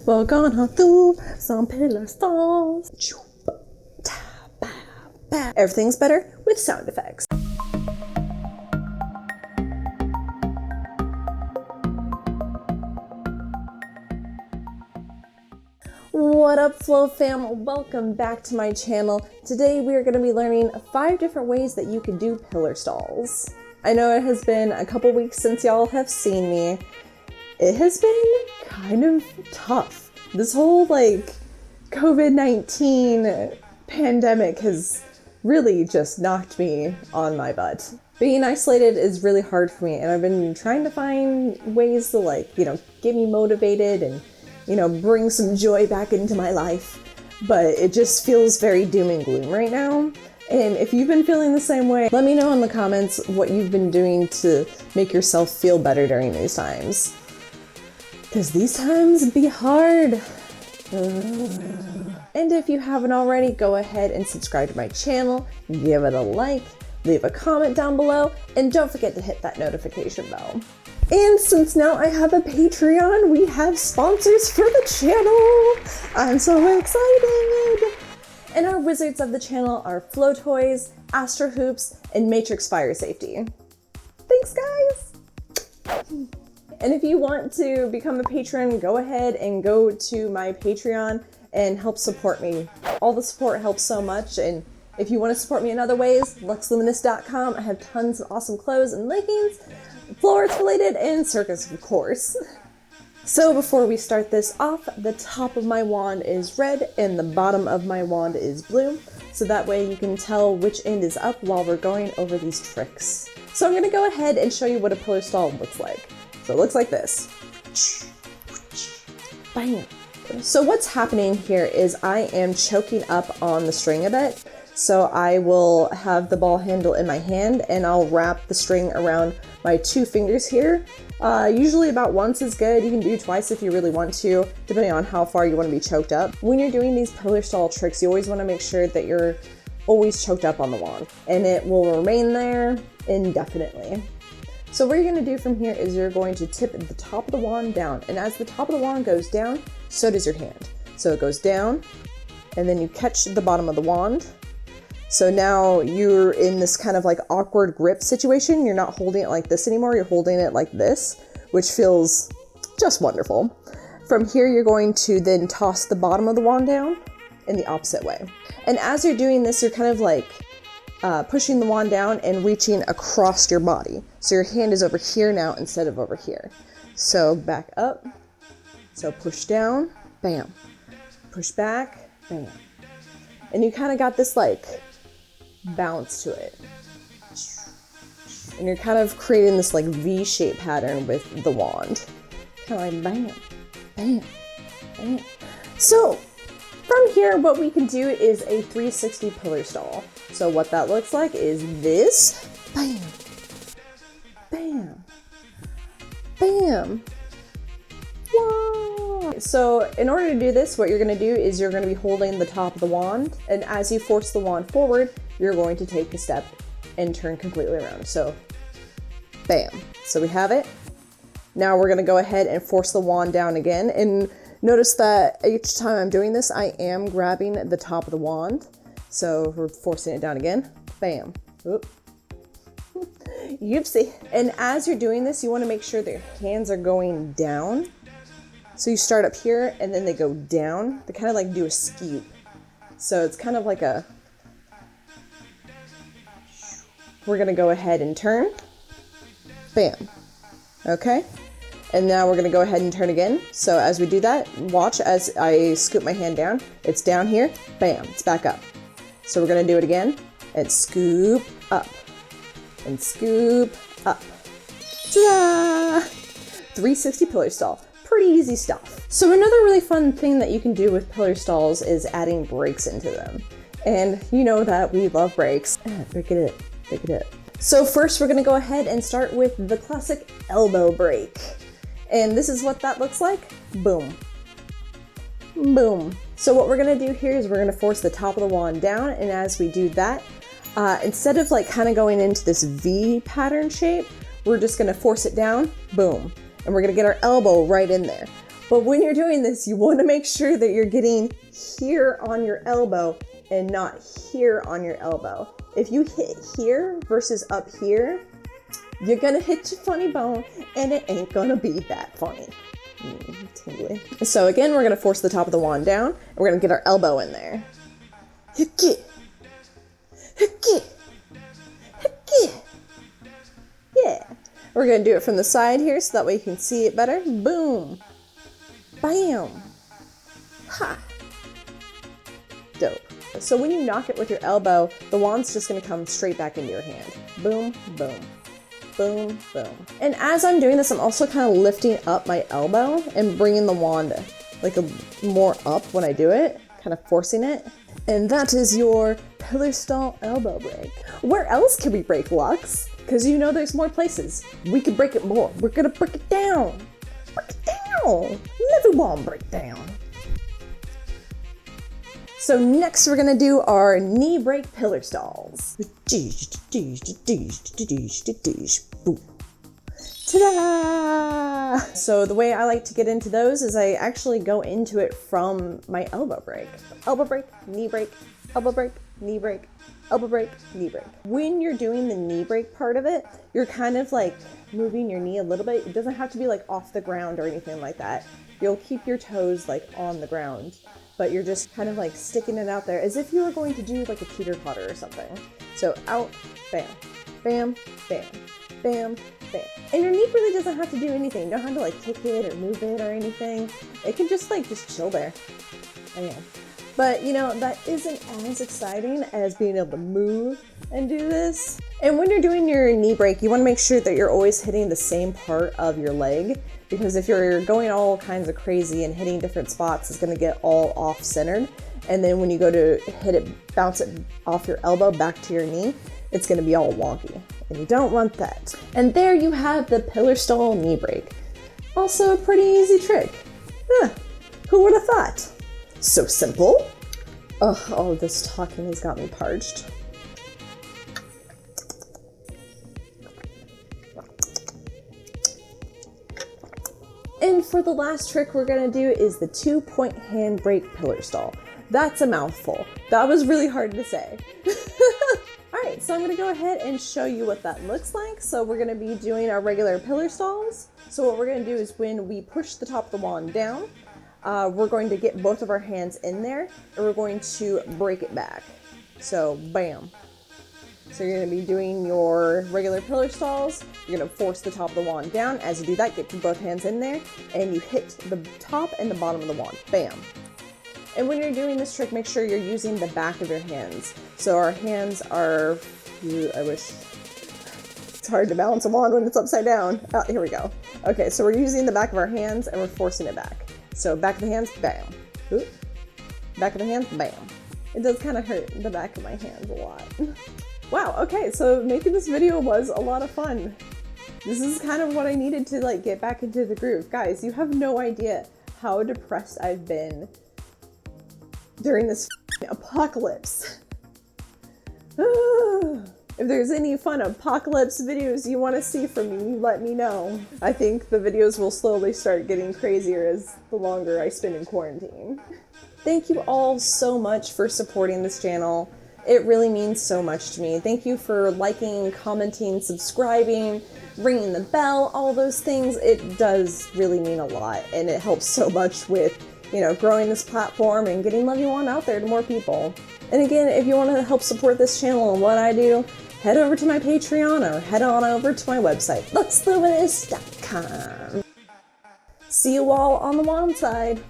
We're gonna do some pillar stalls. Everything's better with sound effects. What up, Flow fam? Welcome back to my channel. Today we are going to be learning 5 different ways that you can do pillar stalls. I know it has been a couple weeks since y'all have seen me. It has been kind of tough. This whole COVID-19 pandemic has really just knocked me on my butt. Being isolated is really hard for me, and I've been trying to find ways to get me motivated and bring some joy back into my life, but it just feels very doom and gloom right now. And if you've been feeling the same way, let me know in the comments what you've been doing to make yourself feel better during these times. Because these times be hard. And if you haven't already, go ahead and subscribe to my channel, give it a like, leave a comment down below, and don't forget to hit that notification bell. And since now I have a Patreon, we have sponsors for the channel. I'm so excited. And our wizards of the channel are Flow Toys, Astro Hoops, and Matrix Fire Safety. Thanks, guys. And if you want to become a patron, go ahead and go to my Patreon and help support me. All the support helps so much. And if you want to support me in other ways, luxluminous.com. I have tons of awesome clothes and leggings, flow arts related, and circus, of course. So before we start this off, the top of my wand is red and the bottom of my wand is blue. So that way you can tell which end is up while we're going over these tricks. So I'm going to go ahead and show you what a pillar stall looks like. So it looks like this. Bam. So what's happening here is I am choking up on the string a bit. So I will have the ball handle in my hand and I'll wrap the string around my 2 fingers here. Usually about once is good. You can do twice if you really want to, depending on how far you want to be choked up. When you're doing these pillar stall tricks, you always want to make sure that you're always choked up on the wand, and it will remain there indefinitely. So what you're going to do from here is you're going to tip the top of the wand down, and as the top of the wand goes down, so does your hand. So it goes down, and then you catch the bottom of the wand. So now you're in this kind of awkward grip situation. You're not holding it like this anymore. You're holding it like this, which feels just wonderful. From here, you're going to then toss the bottom of the wand down in the opposite way. And as you're doing this, you're kind of pushing the wand down and reaching across your body. So your hand is over here now instead of over here. So back up. So push down, bam. Push back, bam. And you kind of got this bounce to it. And you're kind of creating this V-shaped pattern with the wand. Kind of bam, bam, bam. So from here, what we can do is a 360 pillar stall. So what that looks like is this. Bam, bam, bam. Wow. So in order to do this, what you're going to do is you're going to be holding the top of the wand, and as you force the wand forward, you're going to take a step and turn completely around. So bam. So we have it. Now we're going to go ahead and force the wand down again, and notice that each time I'm doing this, I am grabbing the top of the wand. So we're forcing it down again. Bam. Oop. Oopsie. And as you're doing this, you want to make sure that your hands are going down. So you start up here and then they go down. They kind of do a skew. So it's kind of like a... We're going to go ahead and turn. Bam. Okay. And now we're going to go ahead and turn again. So as we do that, watch as I scoop my hand down. It's down here. Bam. It's back up. So we're going to do it again. And scoop up. And scoop up. Ta-da! 360 pillar stall. Pretty easy stuff. So another really fun thing that you can do with pillar stalls is adding breaks into them. And you know that we love breaks. Break it up, break it up. So first we're gonna go ahead and start with the classic elbow break. And this is what that looks like. Boom. Boom. So what we're gonna do here is we're gonna force the top of the wand down, and as we do that, instead of kind of going into this V pattern shape, we're just gonna force it down, boom. And we're gonna get our elbow right in there. But when you're doing this, you want to make sure that you're getting here on your elbow and not here on your elbow. If you hit here versus up here, you're gonna hit your funny bone and it ain't gonna be that funny. Tingly. So again, we're gonna force the top of the wand down and we're gonna get our elbow in there. Hiki. Hiki. Hiki. Yeah. We're gonna do it from the side here so that way you can see it better. Boom. Bam. Ha. Dope. So when you knock it with your elbow, the wand's just gonna come straight back into your hand. Boom, boom. Boom, boom. And as I'm doing this, I'm also kind of lifting up my elbow and bringing the wand like more up when I do it, kind of forcing it. And that is your pillar stall elbow break. Where else can we break, Lux? Because you know there's more places. We could break it more. We're gonna break it down. Break it down. Leviwand breakdown. So next we're gonna do our knee break pillar stalls. Ta-da! So the way I like to get into those is I actually go into it from my elbow break. Elbow break, knee break, elbow break, knee break, elbow break, knee break. When you're doing the knee break part of it, you're kind of like moving your knee a little bit. It doesn't have to be like off the ground or anything like that. You'll keep your toes like on the ground, but you're just kind of like sticking it out there as if you were going to do like a teeter-totter or something. So out, bam, bam, bam, bam, bam. And your knee really doesn't have to do anything. You don't have to like kick it or move it or anything. It can just chill there. Bam. But you know, that isn't as exciting as being able to move and do this. And when you're doing your knee break, you want to make sure that you're always hitting the same part of your leg, because if you're going all kinds of crazy and hitting different spots, it's going to get all off-centered. And then when you go to hit it, bounce it off your elbow back to your knee, it's going to be all wonky. And you don't want that. And there you have the pillar stall knee break. Also a pretty easy trick. Huh, who would have thought? So simple. Oh, all of this talking has got me parched. And for the last trick we're gonna do is the 2-point handbrake pillar stall. That's a mouthful. That was really hard to say. All right, so I'm gonna go ahead and show you what that looks like. So we're gonna be doing our regular pillar stalls. So what we're gonna do is when we push the top of the wand down, we're going to get both of our hands in there and we're going to break it back. So bam. So you're going to be doing your regular pillar stalls. You're going to force the top of the wand down. As you do that, get both hands in there and you hit the top and the bottom of the wand. Bam. And when you're doing this trick, make sure you're using the back of your hands. So our hands are, I wish, it's hard to balance a wand when it's upside down. Oh, here we go. Okay, so we're using the back of our hands and we're forcing it back. So back of the hands, bam. Oop. Back of the hands, bam. It does kind of hurt the back of my hands a lot. Wow, okay, so making this video was a lot of fun. This is kind of what I needed to like get back into the groove. Guys, you have no idea how depressed I've been during this apocalypse. If there's any fun apocalypse videos you want to see from me, let me know. I think the videos will slowly start getting crazier as the longer I spend in quarantine. Thank you all so much for supporting this channel. It really means so much to me. Thank you for liking, commenting, subscribing, ringing the bell, all those things. It does really mean a lot, and it helps so much with, you know, growing this platform and getting Leviwand out there to more people. And again, if you want to help support this channel and what I do, head over to my Patreon or head on over to my website, luxluminous.com. See you all on the wand side.